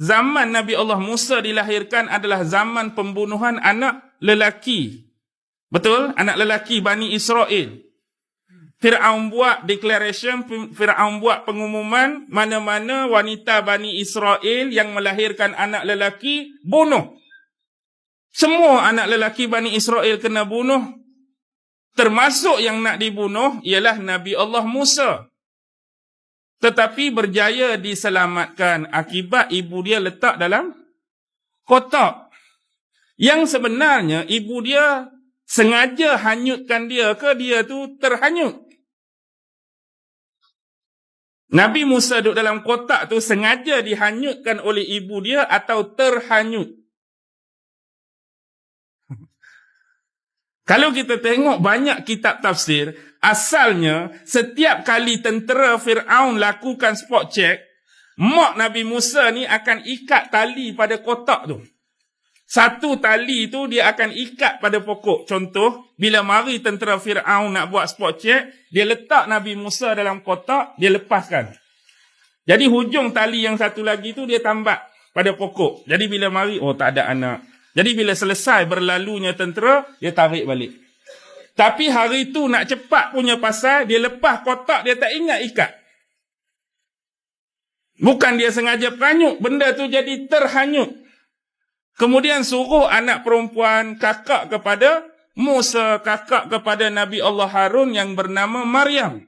zaman Nabi Allah Musa dilahirkan adalah zaman pembunuhan anak lelaki. Betul? Anak lelaki Bani Israel. Fir'aun buat declaration, Fir'aun buat pengumuman, mana-mana wanita Bani Israel yang melahirkan anak lelaki, bunuh. Semua anak lelaki Bani Israel kena bunuh. Termasuk yang nak dibunuh ialah Nabi Allah Musa. Tetapi berjaya diselamatkan akibat ibu dia letak dalam kotak. Yang sebenarnya ibu dia sengaja hanyutkan dia ke dia tu terhanyut. Nabi Musa duduk dalam kotak tu sengaja dihanyutkan oleh ibu dia atau terhanyut. Kalau kita tengok banyak kitab tafsir, asalnya setiap kali tentera Fir'aun lakukan spot check, mak Nabi Musa ni akan ikat tali pada kotak tu. Satu tali tu dia akan ikat pada pokok. Contoh, bila mari tentera Fir'aun nak buat spot check, dia letak Nabi Musa dalam kotak, dia lepaskan. Jadi hujung tali yang satu lagi tu dia tambak pada pokok. Jadi bila mari, oh tak ada anak. Jadi bila selesai berlalunya tentera, dia tarik balik. Tapi hari tu nak cepat punya pasal, dia lepas kotak, dia tak ingat ikat. Bukan dia sengaja peranyut, benda tu jadi terhanyut. Kemudian suruh anak perempuan kakak kepada Musa, kakak kepada Nabi Allah Harun yang bernama Maryam.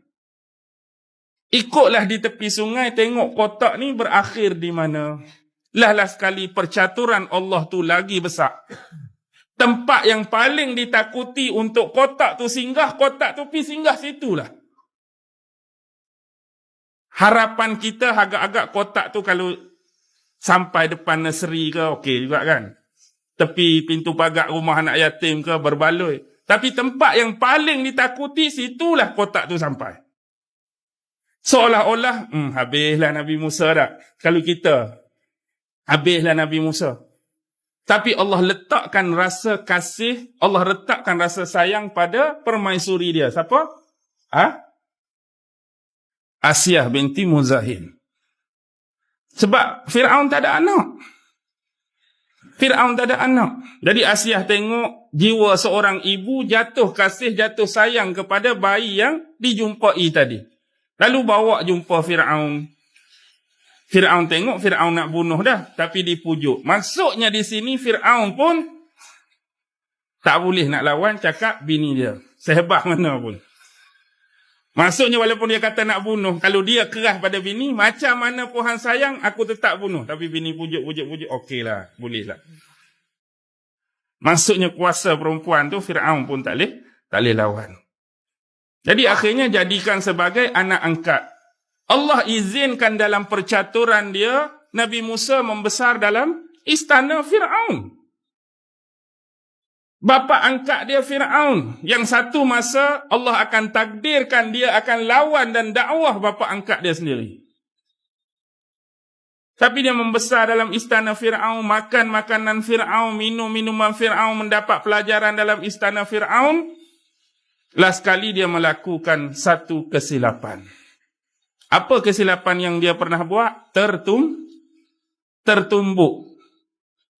Ikutlah di tepi sungai, tengok kotak ni berakhir di mana. Lah sekali percaturan Allah tu lagi besar. Tempat yang paling ditakuti untuk kotak tu singgah, kotak tu pergi singgah situlah. Harapan kita agak-agak kotak tu kalau sampai depan nursery ke, okey juga kan. Tepi pintu pagar rumah anak yatim ke, berbaloi. Tapi tempat yang paling ditakuti, situlah kotak tu sampai. Seolah-olah, habislah Nabi Musa dah. Kalau kita, habislah Nabi Musa. Tapi Allah letakkan rasa kasih, Allah letakkan rasa sayang pada permaisuri dia. Siapa? Asiyah binti Muzahim. Sebab Fir'aun tak ada anak. Fir'aun tak ada anak. Jadi Asiyah tengok jiwa seorang ibu jatuh kasih, jatuh sayang kepada bayi yang dijumpai tadi. Lalu bawa jumpa Fir'aun. Fir'aun tengok, Fir'aun nak bunuh dah, tapi dipujuk. Maksudnya di sini Fir'aun pun tak boleh nak lawan, cakap bini dia. Sehebat mana pun. Maksudnya walaupun dia kata nak bunuh, kalau dia keras pada bini, macam mana pun hang sayang, aku tetap bunuh. Tapi bini pujuk, okeylah, bolehlah. Maksudnya kuasa perempuan tu, Fir'aun pun tak boleh lawan. Jadi akhirnya jadikan sebagai anak angkat. Allah izinkan dalam percaturan dia, Nabi Musa membesar dalam istana Fir'aun. Bapa angkat dia Fir'aun. Yang satu masa Allah akan takdirkan dia akan lawan dan dakwah bapa angkat dia sendiri. Tapi dia membesar dalam istana Fir'aun, makan makanan Fir'aun, minum minuman Fir'aun, mendapat pelajaran dalam istana Fir'aun. Last kali dia melakukan satu kesilapan. Apa kesilapan yang dia pernah buat? Tertumbuk.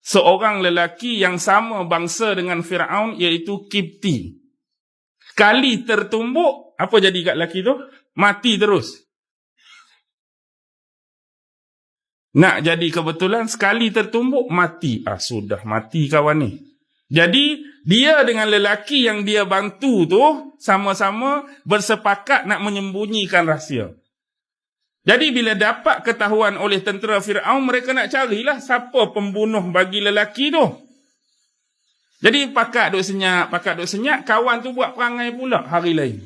Seorang lelaki yang sama bangsa dengan Fir'aun, iaitu Kipti. Kali tertumbuk, apa jadi kat lelaki tu? Mati terus. Nak jadi kebetulan, sekali tertumbuk, mati. Sudah mati kawan ni. Jadi, dia dengan lelaki yang dia bantu tu, sama-sama bersepakat nak menyembunyikan rahsia. Jadi bila dapat ketahuan oleh tentera Fir'aun, mereka nak carilah siapa pembunuh bagi lelaki tu. Jadi pakat duk senyap, kawan tu buat perangai pula hari lain.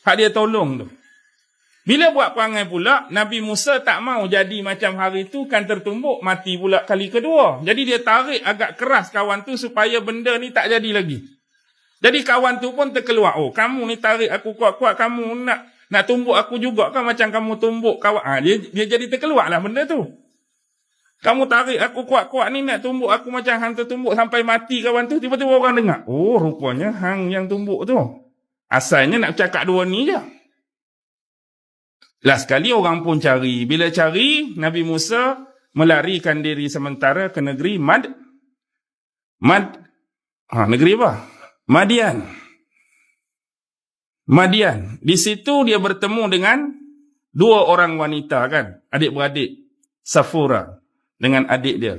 Hak dia tolong tu. Bila buat perangai pula, Nabi Musa tak mau jadi macam hari tu, kan tertumbuk, mati pula kali kedua. Jadi dia tarik agak keras kawan tu supaya benda ni tak jadi lagi. Jadi kawan tu pun terkeluar, kamu ni tarik aku kuat-kuat, kamu nak tumbuk aku juga kan macam kamu tumbuk kawan. Dia jadi terkeluar lah benda tu. Kamu tarik aku kuat-kuat ni nak tumbuk aku macam hang tertumbuk sampai mati kawan tu. Tiba-tiba orang dengar. Rupanya hang yang tumbuk tu. Asalnya nak cakap dua ni je. Last sekali orang pun cari. Bila cari, Nabi Musa melarikan diri sementara ke negeri negeri apa? Madian. Di situ dia bertemu dengan dua orang wanita kan, adik-beradik, Safura dengan adik dia.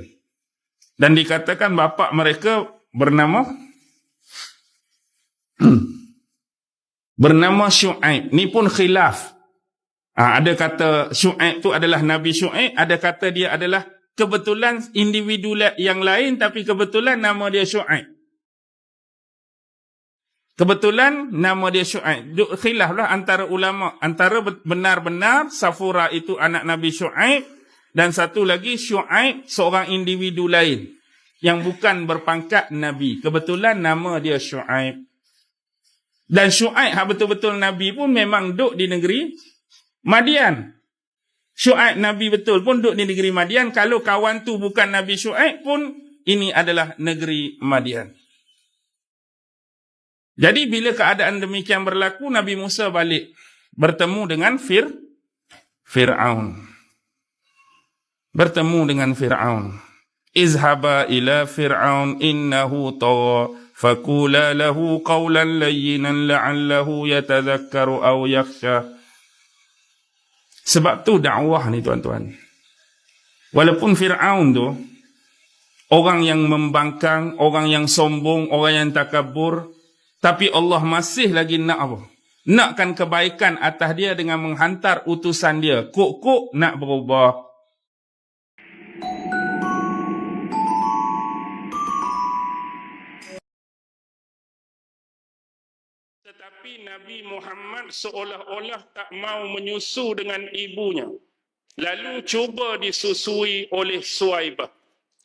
Dan dikatakan bapa mereka bernama Syuaib. Ni pun khilaf. Ada kata Syuaib tu adalah Nabi Syuaib, ada kata dia adalah kebetulan individu yang lain tapi kebetulan nama dia Syuaib. Kebetulan nama dia Syuaib. Khilaf lah antara ulama. Antara benar-benar Safura itu anak Nabi Syuaib dan satu lagi Syuaib seorang individu lain yang bukan berpangkat Nabi. Kebetulan nama dia Syuaib. Dan Syuaib betul-betul Nabi pun memang duduk di negeri Madian. Syuaib Nabi betul pun duduk di negeri Madian. Kalau kawan tu bukan Nabi Syuaib pun ini adalah negeri Madian. Jadi bila keadaan demikian berlaku, Nabi Musa balik bertemu dengan Fir'aun. Bertemu dengan Fir'aun. Izhaba ila Fir'aun innahu tagha faqula lahu qawlan layyinan la'allahu yatadhakkaru aw yakhsha. Sebab tu dakwah ni tuan-tuan. Walaupun Fir'aun tu orang yang membangkang, orang yang sombong, orang yang takabur, tapi Allah masih lagi nak apa? Nakkan kebaikan atas dia dengan menghantar utusan dia. Kok nak berubah. Tetapi Nabi Muhammad seolah-olah tak mau menyusu dengan ibunya. Lalu cuba disusui oleh Suwaibah.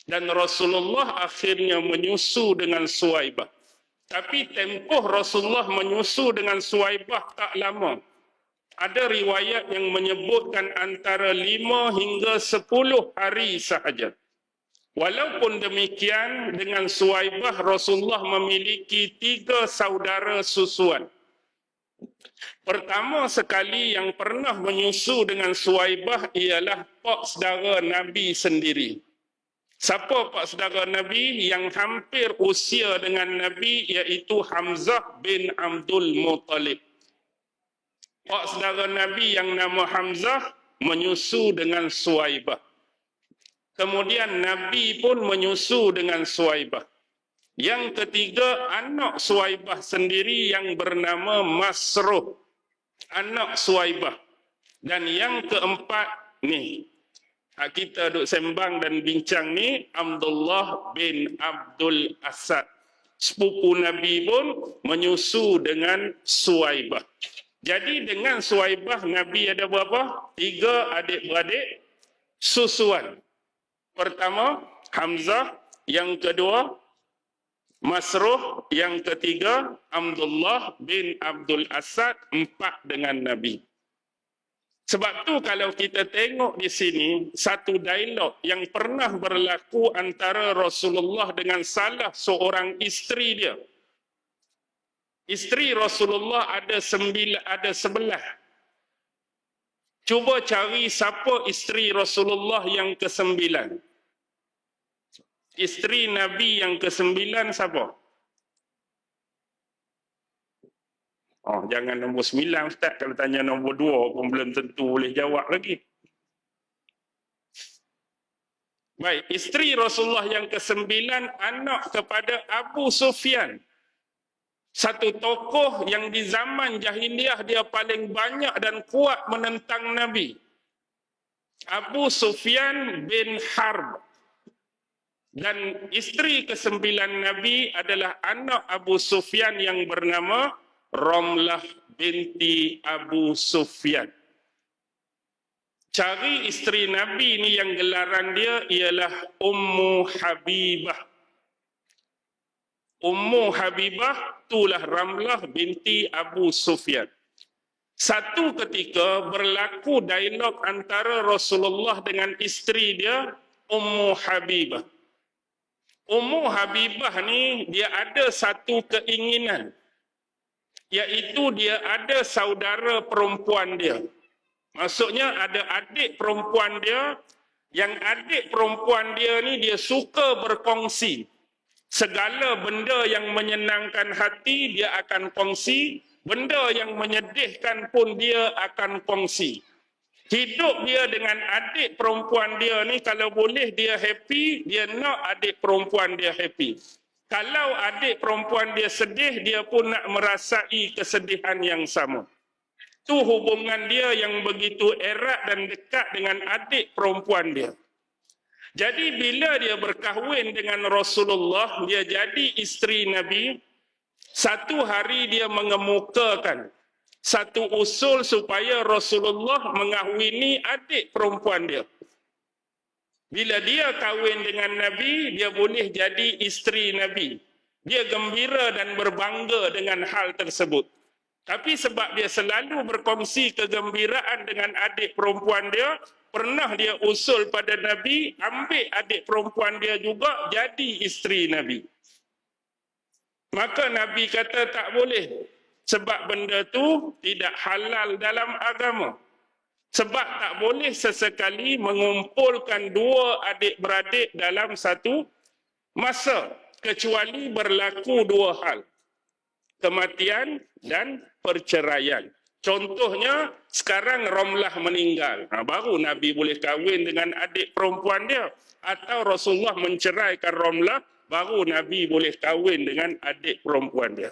Dan Rasulullah akhirnya menyusu dengan Suwaibah. Tapi tempoh Rasulullah menyusu dengan Suwaibah tak lama. Ada riwayat yang menyebutkan antara 5 hingga 10 hari sahaja. Walaupun demikian, dengan Suwaibah Rasulullah memiliki 3 saudara susuan. Pertama sekali yang pernah menyusu dengan Suwaibah ialah pak saudara Nabi sendiri. Siapa pak saudara Nabi yang hampir usia dengan Nabi, iaitu Hamzah bin Abdul Muttalib. Pak saudara Nabi yang nama Hamzah menyusu dengan Suwaibah. Kemudian Nabi pun menyusu dengan Suwaibah. Yang ketiga, anak Suwaibah sendiri yang bernama Masruh, anak Suwaibah. Dan yang keempat ni, kita duk sembang dan bincang ni, Abdullah bin Abdul Asad. Sepupu Nabi pun menyusu dengan Suwaibah. Jadi dengan Suwaibah, Nabi ada berapa? 3 adik-beradik susuan. Pertama, Hamzah. Yang kedua, Masruh. Yang ketiga, Abdullah bin Abdul Asad. 4 dengan Nabi. Sebab tu kalau kita tengok di sini, satu dialog yang pernah berlaku antara Rasulullah dengan salah seorang isteri dia. Isteri Rasulullah ada 11. Cuba cari siapa isteri Rasulullah yang ke-9. Isteri Nabi yang ke-9 siapa? Oh, jangan nombor 9 Ustaz. Kalau tanya nombor 2 pun belum tentu boleh jawab lagi. Baik, isteri Rasulullah yang ke-9 anak kepada Abu Sufyan. Satu tokoh yang di zaman jahiliah dia paling banyak dan kuat menentang Nabi. Abu Sufyan bin Harb. Dan isteri ke-9 Nabi adalah anak Abu Sufyan yang bernama Ramlah binti Abu Sufyan. Cari isteri Nabi ni yang gelaran dia ialah Ummu Habibah. Ummu Habibah itulah Ramlah binti Abu Sufyan. Satu ketika berlaku dialog antara Rasulullah dengan isteri dia, Ummu Habibah. Ummu Habibah ni dia ada satu keinginan, iaitu dia ada saudara perempuan dia. Maksudnya ada adik perempuan dia Yang adik perempuan dia ni dia suka berkongsi. Segala benda yang menyenangkan hati dia akan kongsi, benda yang menyedihkan pun dia akan kongsi. Hidup dia dengan adik perempuan dia ni kalau boleh dia happy, dia nak adik perempuan dia happy. Kalau adik perempuan dia sedih, dia pun nak merasai kesedihan yang sama. Itu hubungan dia yang begitu erat dan dekat dengan adik perempuan dia. Jadi bila dia berkahwin dengan Rasulullah, dia jadi isteri Nabi, satu hari dia mengemukakan satu usul supaya Rasulullah mengahwini adik perempuan dia. Bila dia kahwin dengan Nabi, dia boleh jadi isteri Nabi. Dia gembira dan berbangga dengan hal tersebut. Tapi sebab dia selalu berkongsi kegembiraan dengan adik perempuan dia, pernah dia usul pada Nabi, ambil adik perempuan dia juga jadi isteri Nabi. Maka Nabi kata tak boleh. Sebab benda tu tidak halal dalam agama. Sebab tak boleh sesekali mengumpulkan dua adik-beradik dalam satu masa. Kecuali berlaku dua hal. Kematian dan perceraian. Contohnya, sekarang Romlah meninggal. Baru Nabi boleh kahwin dengan adik perempuan dia. Atau Rasulullah menceraikan Romlah, baru Nabi boleh kahwin dengan adik perempuan dia.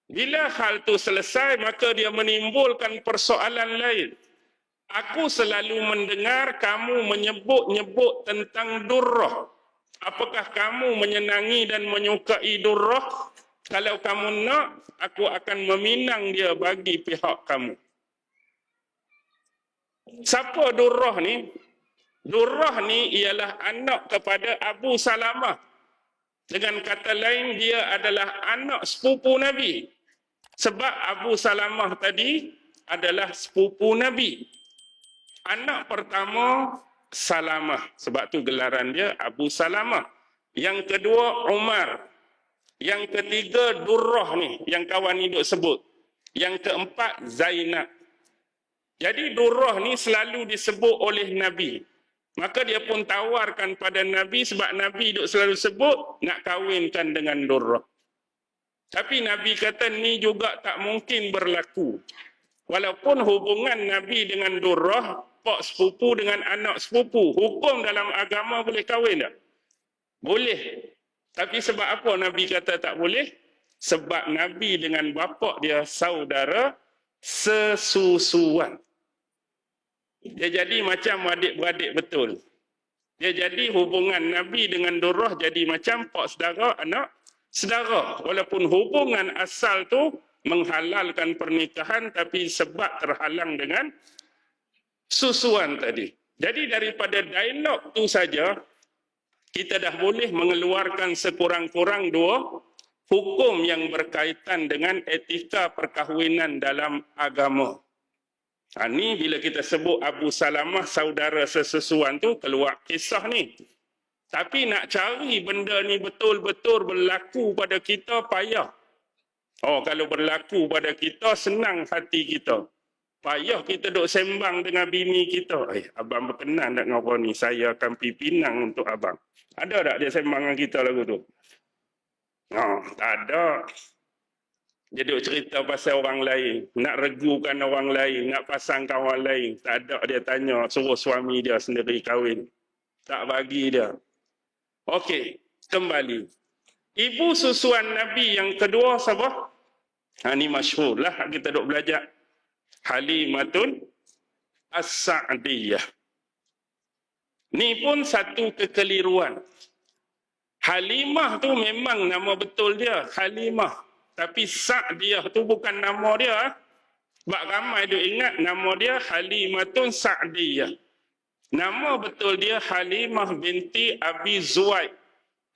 Bila hal itu selesai, maka dia menimbulkan persoalan lain. Aku selalu mendengar kamu menyebut-nyebut tentang durrah. Apakah kamu menyenangi dan menyukai durrah? Kalau kamu nak, aku akan meminang dia bagi pihak kamu. Siapa Durrah ni? Durrah ni ialah anak kepada Abu Salamah. Dengan kata lain, dia adalah anak sepupu Nabi. Sebab Abu Salamah tadi adalah sepupu Nabi. Anak pertama, Salamah. Sebab tu gelaran dia Abu Salamah. Yang kedua, Umar. Yang ketiga, Durrah ni, yang kawan ni duk sebut. Yang keempat, Zainab. Jadi Durrah ni selalu disebut oleh Nabi. Maka dia pun tawarkan pada Nabi sebab Nabi duk selalu sebut nak kahwinkan dengan Durrah. Tapi Nabi kata ni juga tak mungkin berlaku. Walaupun hubungan Nabi dengan Durrah, pak sepupu dengan anak sepupu, hukum dalam agama boleh kahwin tak? Boleh. Tapi sebab apa Nabi kata tak boleh? Sebab Nabi dengan bapa dia saudara sesusuan. Dia jadi macam adik-beradik betul. Dia jadi hubungan Nabi dengan Durrah jadi macam pak saudara, anak saudara. Walaupun hubungan asal tu menghalalkan pernikahan, tapi sebab terhalang dengan susuan tadi. Jadi daripada dialog tu saja, kita dah boleh mengeluarkan sekurang-kurang dua hukum yang berkaitan dengan etika perkahwinan dalam agama. Ni bila kita sebut Abu Salamah saudara sesusuan tu keluar kisah ni. Tapi nak cari benda ni betul-betul berlaku pada kita payah. Kalau berlaku pada kita senang hati kita. Payah kita duk sembang dengan bini kita. Abang berkenan tak dengan apa ni? Saya akan pergi Pinang untuk abang. Ada tak dia sembang dengan kita lagu tu? Tak ada. Dia duk cerita pasal orang lain. Nak regukan orang lain. Nak pasangkan orang lain. Tak ada dia tanya. Suruh suami dia sendiri kahwin. Tak bagi dia. Okey. Kembali. Ibu susuan Nabi yang kedua siapa? Ni masyhur lah kita duk belajar. Halimatun As-Sa'diyah. Ni pun satu kekeliruan. Halimah tu memang nama betul dia, Halimah. Tapi Sa'diyah tu bukan nama dia. Sebab ramai duk ingat nama dia Halimatun Sa'diyah. Nama betul dia Halimah binti Abi Zuwaid.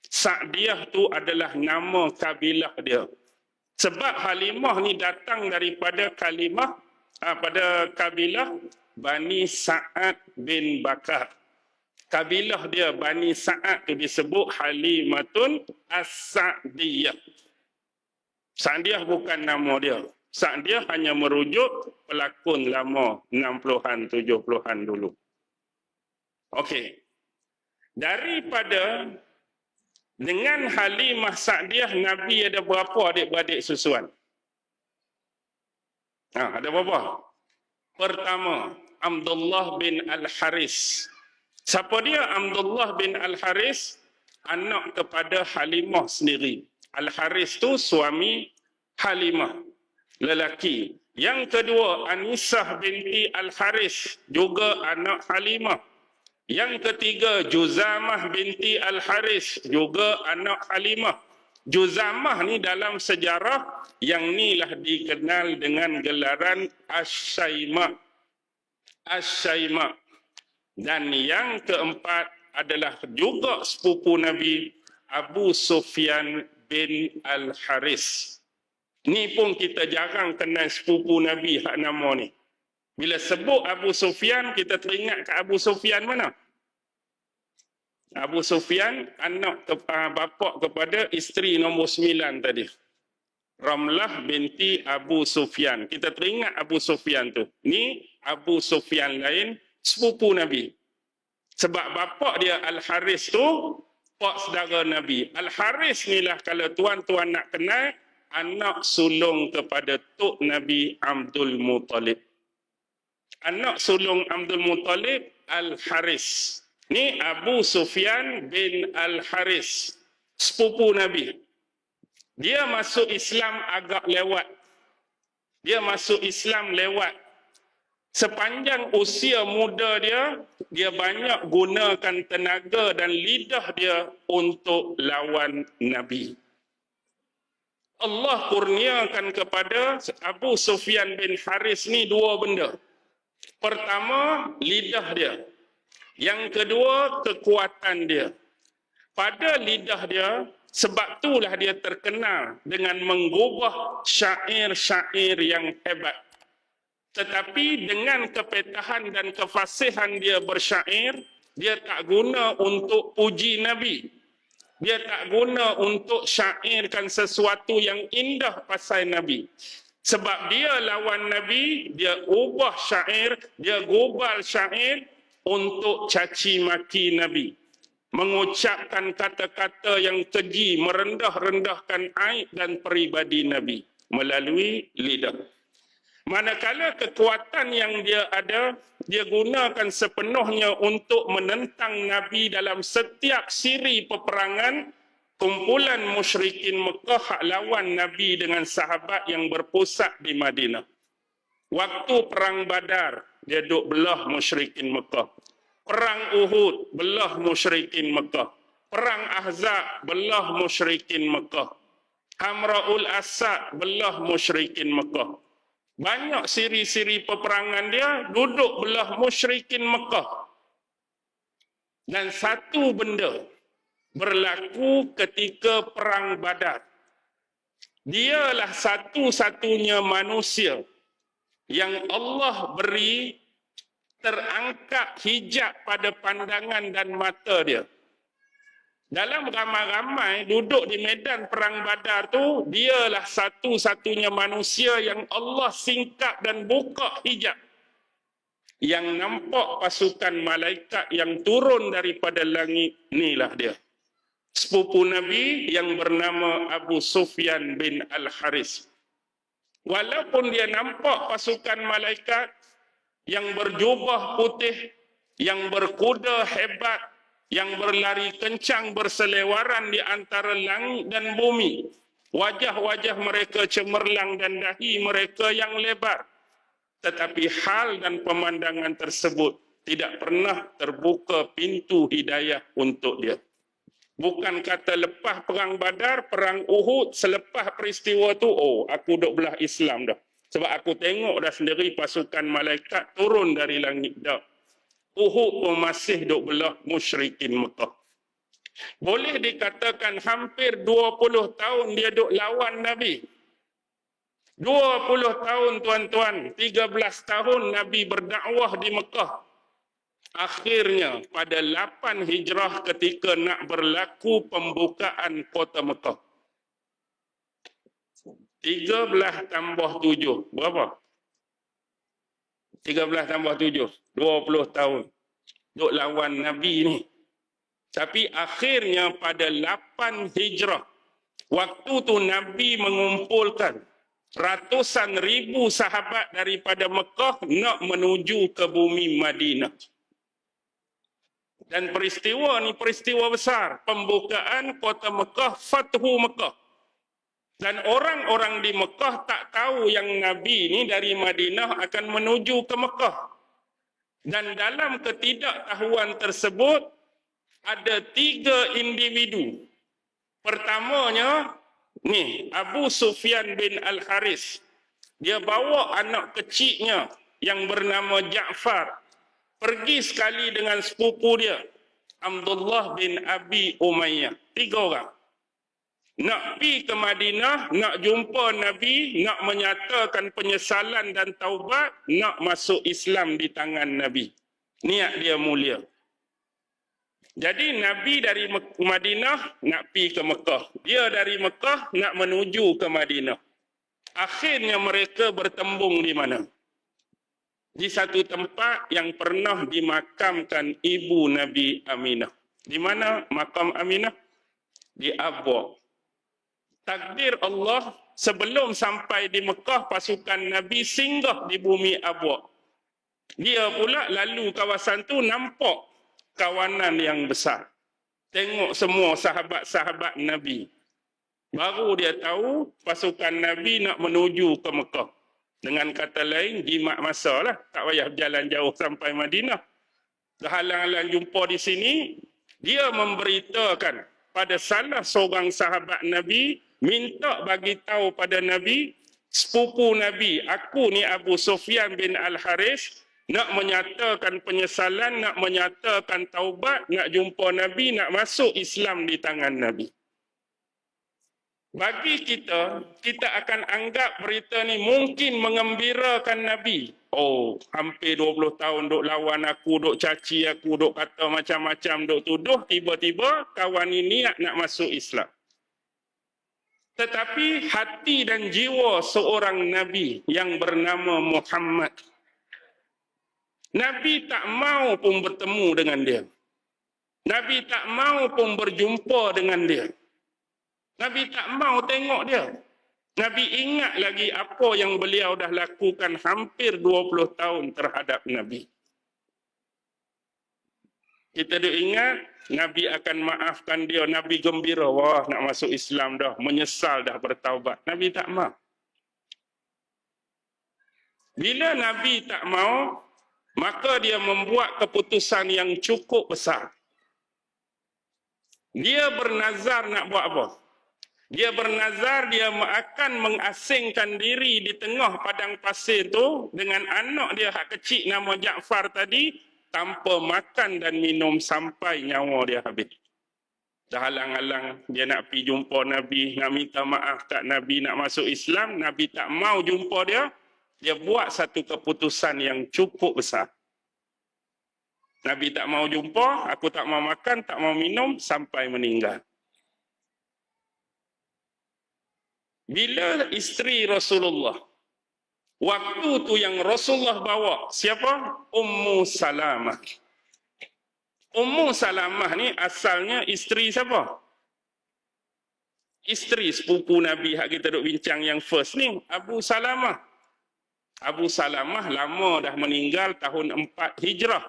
Sa'diyah tu adalah nama kabilah dia. Sebab Halimah ni datang daripada pada kabilah Bani Sa'ad bin Bakar. Kabilah dia Bani Sa'ad tu disebut Halimatun As-Sa'diyah. Sa'diyah bukan nama dia. Sa'diyah hanya merujuk pelakon lama 60-an, 70-an dulu. Okey. Daripada dengan Halimah Sa'diyah, Nabi ada berapa adik-beradik susuan? Ada berapa? Pertama, Abdullah bin Al-Haris. Siapa dia Abdullah bin Al-Haris? Anak kepada Halimah sendiri. Al-Haris tu suami Halimah, lelaki. Yang kedua, Anisah binti Al-Haris, juga anak Halimah. Yang ketiga, Juzamah binti Al-Haris, juga anak Halimah. Juzamah ni dalam sejarah yang inilah dikenal dengan gelaran Asy-Syaima. Asy-Syaima. Dan yang keempat adalah juga sepupu Nabi, Abu Sufyan bin Al-Haris. Ni pun kita jarang kenal sepupu Nabi hak nama ni. Bila sebut Abu Sufyan, kita teringat ke Abu Sufyan mana? Abu Sufyan, anak bapa kepada isteri nombor 9 tadi. Ramlah binti Abu Sufyan. Kita teringat Abu Sufyan tu. Ni Abu Sufyan lain, sepupu Nabi. Sebab bapa dia Al-Haris tu, pak saudara Nabi. Al-Haris ni lah kalau tuan-tuan nak kenal, anak sulung kepada Tok Nabi Abdul Muttalib. Anak sulung Abdul Muttalib, Al-Haris. Ni Abu Sufyan bin Al-Haris, sepupu Nabi. Dia masuk Islam agak lewat. Dia masuk Islam lewat. Sepanjang usia muda dia banyak gunakan tenaga dan lidah dia untuk lawan Nabi. Allah kurniakan kepada Abu Sufyan bin Haris ni dua benda. Pertama, lidah dia. Yang kedua, kekuatan dia. Pada lidah dia, sebab itulah dia terkenal dengan mengubah syair-syair yang hebat. Tetapi dengan kepetahan dan kefasihan dia bersyair, dia tak guna untuk puji Nabi. Dia tak guna untuk syairkan sesuatu yang indah pasal Nabi. Sebab dia lawan Nabi, dia ubah syair, dia gubal syair untuk caci maki Nabi. Mengucapkan kata-kata yang keji, merendah-rendahkan aib dan peribadi Nabi melalui lidah. Manakala kekuatan yang dia ada, dia gunakan sepenuhnya untuk menentang Nabi dalam setiap siri peperangan. Kumpulan musyrikin Mekah hak lawan Nabi dengan sahabat yang berpusat di Madinah. Waktu perang Badar, dia duduk belah musyrikin Mekah. Perang Uhud, belah musyrikin Mekah. Perang Ahzab, belah musyrikin Mekah. Hamra'ul Asad, belah musyrikin Mekah. Banyak siri-siri peperangan dia duduk belah musyrikin Mekah. Dan satu benda berlaku ketika perang Badar. Dialah satu-satunya manusia yang Allah beri terangkat hijab pada pandangan dan mata dia. Dalam ramai-ramai duduk di medan perang Badar tu, dialah satu-satunya manusia yang Allah singkap dan buka hijab. Yang nampak pasukan malaikat yang turun daripada langit, inilah dia. Sepupu Nabi yang bernama Abu Sufyan bin Al-Haris. Walaupun dia nampak pasukan malaikat yang berjubah putih, yang berkuda hebat, yang berlari kencang berselewaran di antara langit dan bumi. Wajah-wajah mereka cemerlang dan dahi mereka yang lebar. Tetapi hal dan pemandangan tersebut tidak pernah terbuka pintu hidayah untuk dia. Bukan kata lepas perang Badar, perang Uhud, selepas peristiwa tu, aku duk belah Islam dah. Sebab aku tengok dah sendiri pasukan malaikat turun dari langit dah. Uhud pun masih duk belah musyrikin Mekah. Boleh dikatakan hampir 20 tahun dia duk lawan Nabi. 20 tahun tuan-tuan, 13 tahun Nabi berdakwah di Mekah. Akhirnya pada 8 Hijrah ketika nak berlaku pembukaan kota Mekah. 13 tambah 7. Berapa? 13 tambah 7. 20 tahun. duk lawan Nabi ni. Tapi akhirnya pada 8 Hijrah, waktu tu Nabi mengumpulkan ratusan ribu sahabat daripada Mekah nak menuju ke bumi Madinah. Dan peristiwa ni peristiwa besar, pembukaan kota Mekah, Fathu Mekah. Dan orang-orang di Mekah tak tahu yang Nabi ni dari Madinah akan menuju ke Mekah. Dan dalam ketidaktahuan tersebut, ada 3 individu. Pertamanya, ni Abu Sufyan bin Al-Haris. Dia bawa anak kecilnya yang bernama Ja'far. Pergi sekali dengan sepupu dia, Abdullah bin Abi Umayyah. 3 orang. Nak pergi ke Madinah, nak jumpa Nabi, nak menyatakan penyesalan dan taubat, nak masuk Islam di tangan Nabi. Niat dia mulia. Jadi Nabi dari Madinah nak pergi ke Mekah. Dia dari Mekah nak menuju ke Madinah. Akhirnya mereka bertembung di mana? Di satu tempat yang pernah dimakamkan ibu Nabi Aminah. Di mana makam Aminah? Di Abwa. Takdir Allah, sebelum sampai di Mekah, pasukan Nabi singgah di bumi Abwa. Dia pula lalu kawasan tu, nampak kawanan yang besar. Tengok semua sahabat-sahabat Nabi. Baru dia tahu pasukan Nabi nak menuju ke Mekah. Dengan kata lain, jimat masa lah. Tak payah berjalan jauh sampai Madinah. Halang-halang jumpa di sini, dia memberitakan pada salah seorang sahabat Nabi, minta bagi tahu pada Nabi, sepupu Nabi, aku ni Abu Sufyan bin Al-Haris, nak menyatakan penyesalan, nak menyatakan taubat, nak jumpa Nabi, nak masuk Islam di tangan Nabi. Bagi kita, kita akan anggap berita ni mungkin mengembirakan Nabi. Oh, hampir 20 tahun duk lawan aku, duk caci aku, duk kata macam-macam, duk tuduh, tiba-tiba kawan ini nak masuk Islam. Tetapi hati dan jiwa seorang Nabi yang bernama Muhammad, Nabi tak mau pun bertemu dengan dia. Nabi tak mau pun berjumpa dengan dia. Nabi tak mau tengok dia. Nabi ingat lagi apa yang beliau dah lakukan hampir 20 tahun terhadap Nabi. Kita dah ingat, Nabi akan maafkan dia. Nabi gembira, wah nak masuk Islam dah, menyesal dah bertaubat. Nabi tak mau. Bila Nabi tak mau, maka dia membuat keputusan yang cukup besar. Dia bernazar nak buat apa? Dia bernazar dia akan mengasingkan diri di tengah padang pasir tu dengan anak dia hak kecil nama Ja'far tadi, tanpa makan dan minum sampai nyawa dia habis. Dah halang-halang dia nak pergi jumpa Nabi, nak minta maaf kat Nabi, nak masuk Islam, Nabi tak mau jumpa dia. Dia buat satu keputusan yang cukup besar. Nabi tak mau jumpa, aku tak mau makan, tak mau minum sampai meninggal. Bila isteri Rasulullah, waktu tu yang Rasulullah bawa, siapa? Ummu Salamah. Ummu Salamah ni asalnya isteri siapa? Isteri sepupu Nabi hak kita duk bincang yang first ni, Abu Salamah. Abu Salamah lama dah meninggal tahun 4 Hijrah.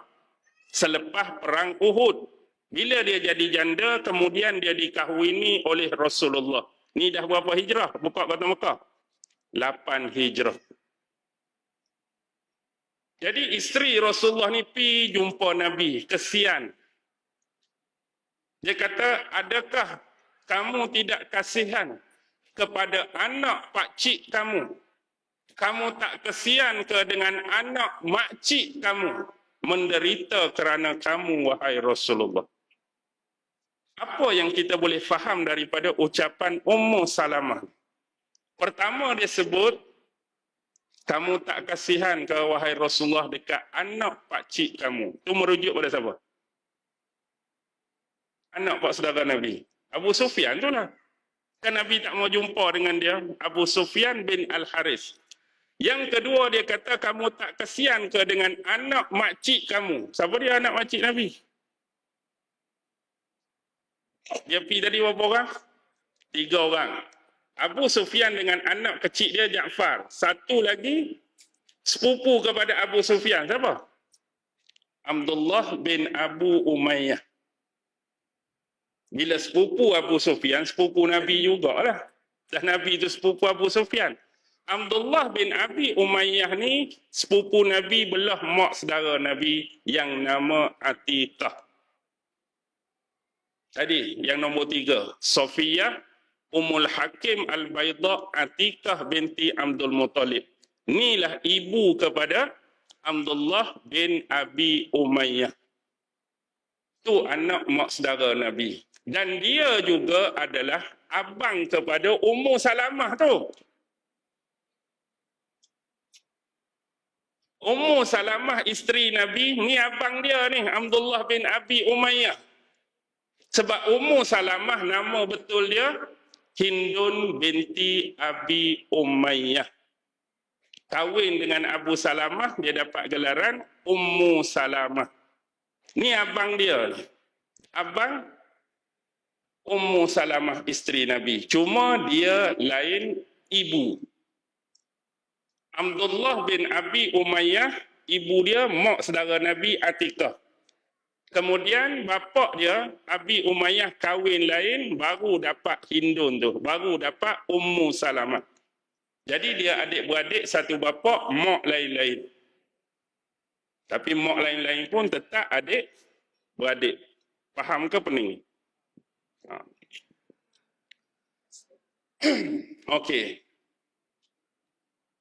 Selepas perang Uhud. Bila dia jadi janda, kemudian dia dikahwini oleh Rasulullah. Ni dah berapa hijrah? Buka kota Mekah? 8 hijrah. Jadi isteri Rasulullah ni pi jumpa Nabi, kesian. Dia kata, adakah kamu tidak kasihan kepada anak pakcik kamu? Kamu tak kesian ke dengan anak makcik kamu menderita kerana kamu, wahai Rasulullah? Apa yang kita boleh faham daripada ucapan Ummu Salamah? Pertama dia sebut, kamu tak kasihan ke wahai Rasulullah dekat anak pakcik kamu. Itu merujuk pada siapa? Anak pak saudara Nabi. Abu Sufyan tu lah. Kan Nabi tak mau jumpa dengan dia. Abu Sufyan bin Al-Haris. Yang kedua dia kata, kamu tak kesian ke dengan anak makcik kamu? Siapa dia anak makcik Nabi? Dia pergi tadi berapa orang? 3 orang. Abu Sufyan dengan anak kecil dia Ja'far. Satu lagi sepupu kepada Abu Sufyan. Siapa? Abdullah bin Abu Umayyah. Bila sepupu Abu Sufyan, sepupu Nabi jugalah. Dan Nabi itu sepupu Abu Sufyan. Abdullah bin Abi Umayyah ni sepupu Nabi belah mak saudara Nabi yang nama Atiqah. Tadi yang nombor 3, Sofiyah Ummul Hakim Al-Bayda Atiqah binti Abdul Muttalib. Inilah ibu kepada Abdullah bin Abi Umayyah. Tu anak mak saudara Nabi. Dan dia juga adalah abang kepada Ummu Salamah tu. Ummu Salamah isteri Nabi, ni abang dia ni, Abdullah bin Abi Umayyah. Sebab Ummu Salamah nama betul dia Hindun binti Abi Umayyah. Kahwin dengan Abu Salamah, dia dapat gelaran Ummu Salamah. Ni abang dia. Abang Ummu Salamah isteri Nabi. Cuma dia lain ibu. Abdullah bin Abi Umayyah, ibu dia mak saudara Nabi Atiqah. Kemudian bapak dia Abi Umayyah kahwin lain, baru dapat Hindun tu, baru dapat Ummu Salamah. Jadi dia adik-beradik satu bapak, mak lain-lain. Tapi mak lain-lain pun tetap adik-beradik. Faham ke pening? Okey.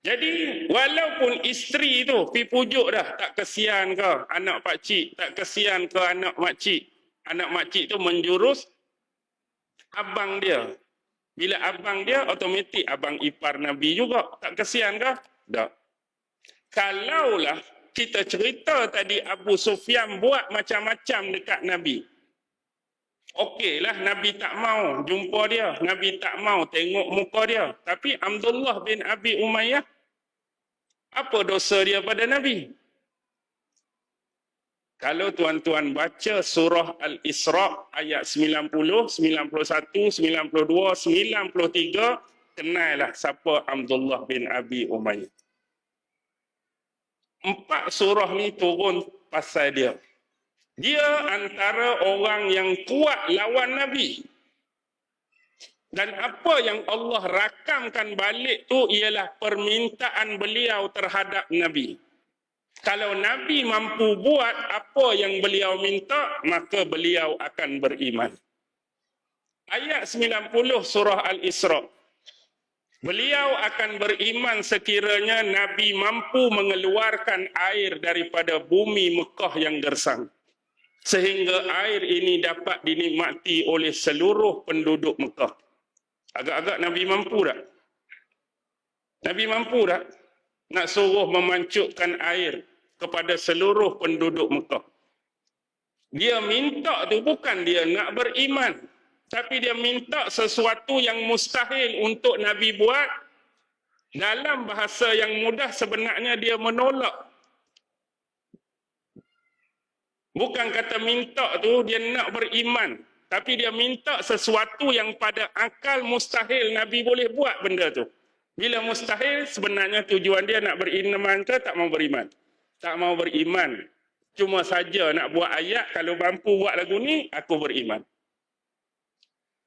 Jadi walaupun isteri tu pergi pujuk dah, tak kesian ke anak pakcik, tak kesian ke anak makcik. Anak makcik tu menjurus abang dia. Bila abang dia, automatik abang ipar Nabi juga. Tak kesian ke? Tak. Kalaulah kita cerita tadi Abu Sufyan buat macam-macam dekat Nabi. Okeylah, Nabi tak mau jumpa dia. Nabi tak mau tengok muka dia. Tapi Abdullah bin Abi Umayyah, apa dosa dia pada Nabi? Kalau tuan-tuan baca surah Al-Isra ayat 90, 91, 92, 93, kenallah siapa Abdullah bin Abi Umayyah. 4 surah ni turun pasal dia. Dia antara orang yang kuat lawan Nabi. Dan apa yang Allah rakamkan balik tu ialah permintaan beliau terhadap Nabi. Kalau Nabi mampu buat apa yang beliau minta, maka beliau akan beriman. Ayat 90 surah Al-Isra. Beliau akan beriman sekiranya Nabi mampu mengeluarkan air daripada bumi Mekah yang gersang. Sehingga air ini dapat dinikmati oleh seluruh penduduk Mekah. Agak-agak Nabi mampu tak? Nabi mampu tak? Nak suruh memancupkan air kepada seluruh penduduk Mekah. Dia minta tu bukan dia nak beriman. Tapi dia minta sesuatu yang mustahil untuk Nabi buat. Dalam bahasa yang mudah sebenarnya dia menolak. Bukan kata minta tu dia nak beriman. Tapi dia minta sesuatu yang pada akal mustahil Nabi boleh buat benda tu. Bila mustahil, sebenarnya tujuan dia nak beriman ke tak mau beriman? Tak mau beriman. Cuma saja nak buat ayat, kalau mampu buat lagu ni, aku beriman.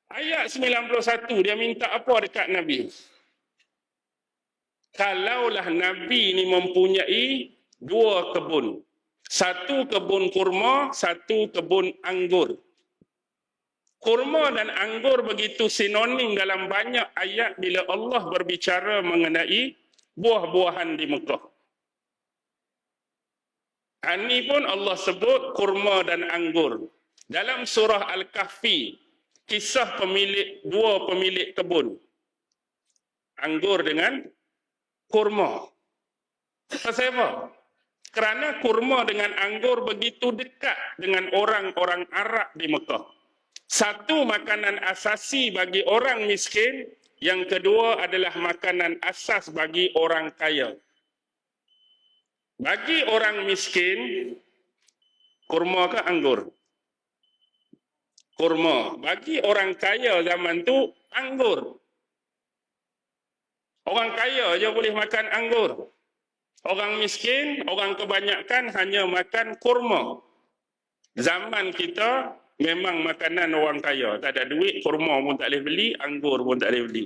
Ayat 91, dia minta apa dekat Nabi? Kalaulah Nabi ni mempunyai 2 kebun. 1 kebun kurma, 1 kebun anggur. Kurma dan anggur begitu sinonim dalam banyak ayat bila Allah berbicara mengenai buah-buahan di Mekah. Ini pun Allah sebut kurma dan anggur. Dalam surah Al-Kahfi, kisah dua pemilik kebun. Anggur dengan kurma. Pasal apa? Kerana kurma dengan anggur begitu dekat dengan orang-orang Arab di Mekah. Satu makanan asasi bagi orang miskin, Yang kedua adalah makanan asas bagi orang kaya. Bagi orang miskin, kurma ke anggur? Kurma. Bagi orang kaya zaman tu, anggur. Orang kaya je boleh makan anggur. Orang miskin, orang kebanyakan hanya makan kurma. Zaman kita memang makanan orang kaya. Tak ada duit, kurma pun tak boleh beli, anggur pun tak boleh beli.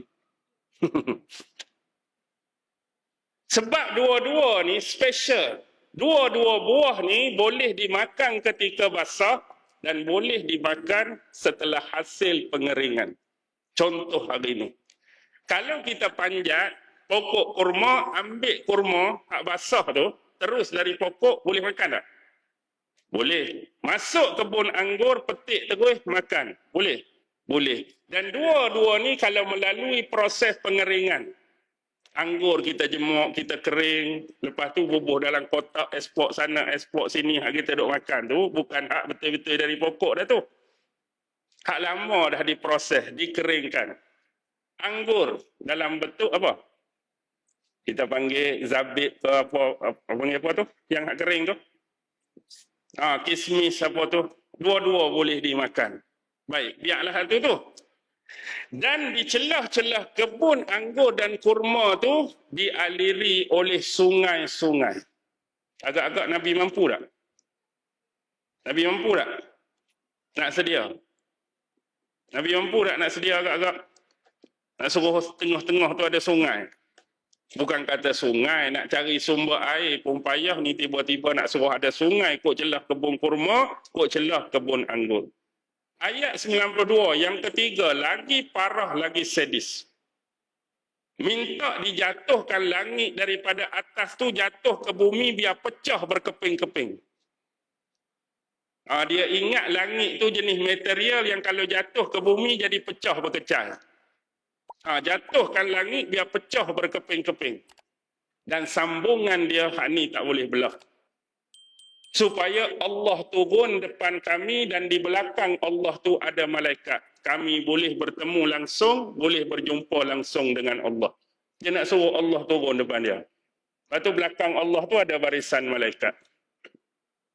Sebab dua-dua ni special. Dua-dua buah ni boleh dimakan ketika basah dan boleh dimakan setelah hasil pengeringan. Contoh hari ini. Kalau kita panjat pokok kurma, ambil kurma hak basah tu, terus dari pokok, boleh makan tak? Boleh. Masuk kebun anggur, petik terus, makan. Boleh? Boleh. Dan dua-dua ni kalau melalui proses pengeringan. Anggur kita jemuk, kita kering, lepas tu bubuh dalam kotak, ekspor sana, ekspor sini, hak kita duk makan tu, bukan hak betul-betul dari pokok dah tu. Hak lama dah diproses, dikeringkan. Anggur dalam bentuk apa? Kita panggil zabib ke apa panggil apa tu? Yang hak kering tu. Kismis apa tu? Dua-dua boleh dimakan. Baik, biarlah hal tu. Dan di celah-celah kebun anggur dan kurma tu dialiri oleh sungai-sungai. Agak-agak Nabi mampu tak? Nabi mampu tak? Nak sedia? Nabi mampu tak nak sedia agak-agak? Nak suruh tengah-tengah tu ada sungai. Bukan kata sungai, nak cari sumber air pun payah ni, tiba-tiba nak suruh ada sungai kot celah kebun kurma, kot celah kebun anggur. Ayat 92, yang ketiga, lagi parah, lagi sadis. Minta dijatuhkan langit daripada atas tu jatuh ke bumi biar pecah berkeping-keping. Dia ingat langit tu jenis material yang kalau jatuh ke bumi jadi pecah berkecai. Jatuhkan langit biar pecah berkeping-keping. Dan sambungan dia hak ni tak boleh belah. Supaya Allah turun depan kami dan di belakang Allah tu ada malaikat. Kami boleh bertemu langsung, boleh berjumpa langsung dengan Allah. Dia nak suruh Allah turun depan dia. Lepas tu belakang Allah tu ada barisan malaikat.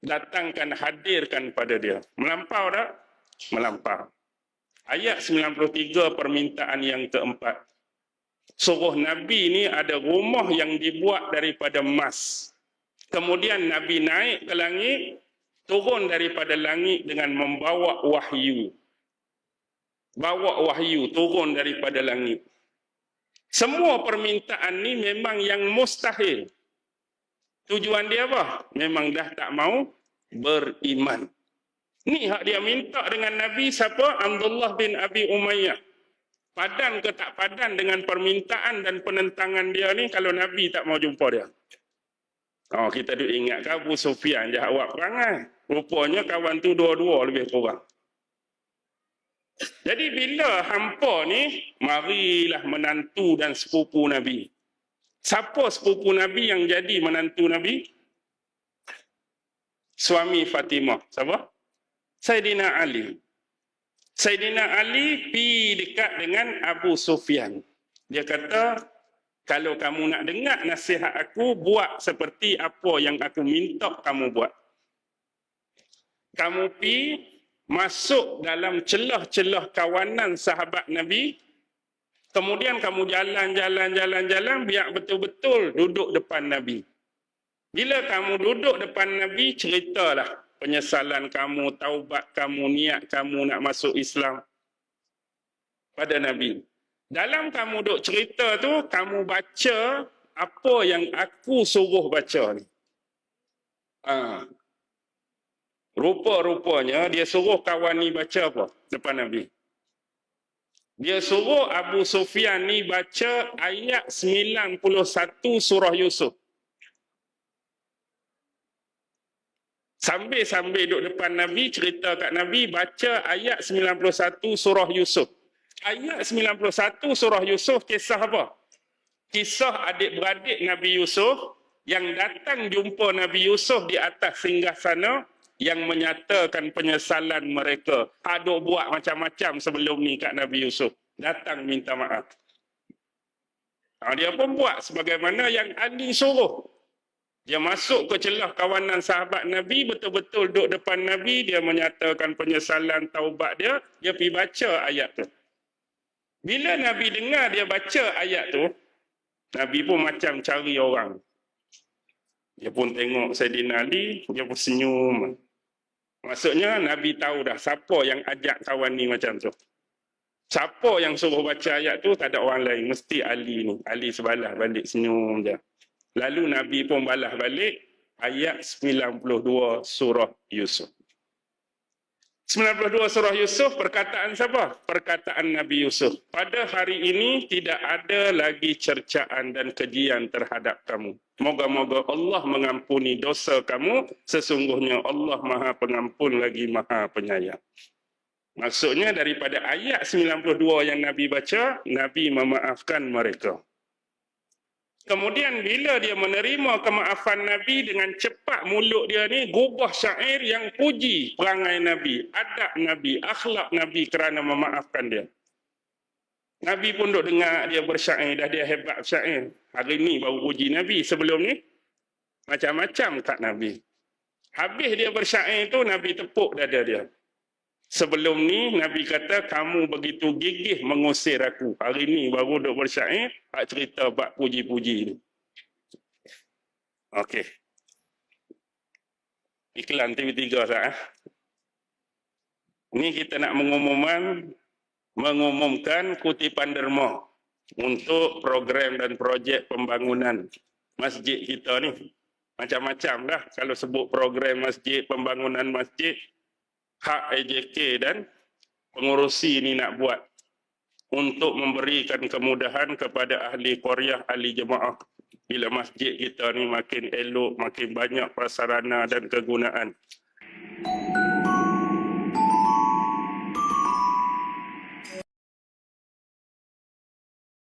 Datangkan, hadirkan pada dia. Melampau tak? Melampau. Ayat 93 permintaan yang keempat. Suruh Nabi ni ada rumah yang dibuat daripada emas. Kemudian Nabi naik ke langit, turun daripada langit dengan membawa wahyu. Bawa wahyu, turun daripada langit. Semua permintaan ni memang yang mustahil. Tujuan dia apa? Memang dah tak mau beriman. Ni hak dia minta dengan Nabi siapa? Abdullah bin Abi Umayyah. Padan ke tak padan dengan permintaan dan penentangan dia ni kalau Nabi tak mau jumpa dia. Kita duk ingat ke Abu Sufyan je awak perangai. Rupanya kawan tu dua-dua lebih kurang. Jadi bila hampa ni, marilah menantu dan sepupu Nabi. Siapa sepupu Nabi yang jadi menantu Nabi? Suami Fatimah. Siapa? Saidina Ali. Saidina Ali pi dekat dengan Abu Sufyan. Dia kata, kalau kamu nak dengar nasihat aku, buat seperti apa yang aku minta kamu buat. Kamu pi masuk dalam celah-celah kawanan sahabat Nabi, kemudian kamu jalan, biar betul-betul duduk depan Nabi. Bila kamu duduk depan Nabi, ceritalah penyesalan kamu, taubat kamu, niat kamu nak masuk Islam pada Nabi. Dalam kamu duk cerita tu, kamu baca apa yang aku suruh baca ni. Rupa-rupanya dia suruh kawan ni baca apa depan Nabi? Dia suruh Abu Sufyan ni baca ayat 91 surah Yusuf. Sambil-sambil duduk depan Nabi, cerita kat Nabi, baca ayat 91 surah Yusuf. Ayat 91 surah Yusuf kisah apa? Kisah adik-beradik Nabi Yusuf yang datang jumpa Nabi Yusuf di atas singgasana yang menyatakan penyesalan mereka. Aduk buat macam-macam sebelum ni kat Nabi Yusuf. Datang minta maaf. Dia pun buat sebagaimana yang Ali suruh. Dia masuk ke celah kawanan sahabat Nabi, betul-betul duduk depan Nabi, dia menyatakan penyesalan taubat dia pergi baca ayat tu. Bila Nabi dengar dia baca ayat tu, Nabi pun macam cari orang. Dia pun tengok Saidina Ali, dia pun senyum. Maksudnya Nabi tahu dah siapa yang ajak kawan ni macam tu. Siapa yang suruh baca ayat tu, tak ada orang lain. Mesti Ali ni. Ali sebalah balik senyum je. Lalu Nabi pun balas balik ayat 92 surah Yusuf. 92 surah Yusuf, perkataan siapa? Perkataan Nabi Yusuf. Pada hari ini tidak ada lagi cercaan dan kejian terhadap kamu. Moga-moga Allah mengampuni dosa kamu. Sesungguhnya Allah Maha Pengampun lagi Maha Penyayang. Maksudnya daripada ayat 92 yang Nabi baca, Nabi memaafkan mereka. Kemudian bila dia menerima kemaafan Nabi, dengan cepat mulut dia ni gubah syair yang puji perangai Nabi, adab Nabi, akhlak Nabi kerana memaafkan dia. Nabi pun duk dengar dia bersyair, dah dia hebat syair. Hari ni baru puji Nabi, sebelum ni macam-macam kat Nabi. Habis dia bersyair tu, Nabi tepuk dada dia. Sebelum ni Nabi kata kamu begitu gigih mengusir aku. Hari ni baru duk bersyair, hak cerita bab puji-puji ni. Okey. Iklan TV3 sah. Ni kita nak mengumumkan kutipan derma untuk program dan projek pembangunan masjid kita ni. Macam-macam dah kalau sebut program masjid, pembangunan masjid. Hak AJK dan pengurusi ni nak buat untuk memberikan kemudahan kepada ahli qaryah, ahli jemaah. Bila masjid kita ni makin elok, makin banyak prasarana dan kegunaan.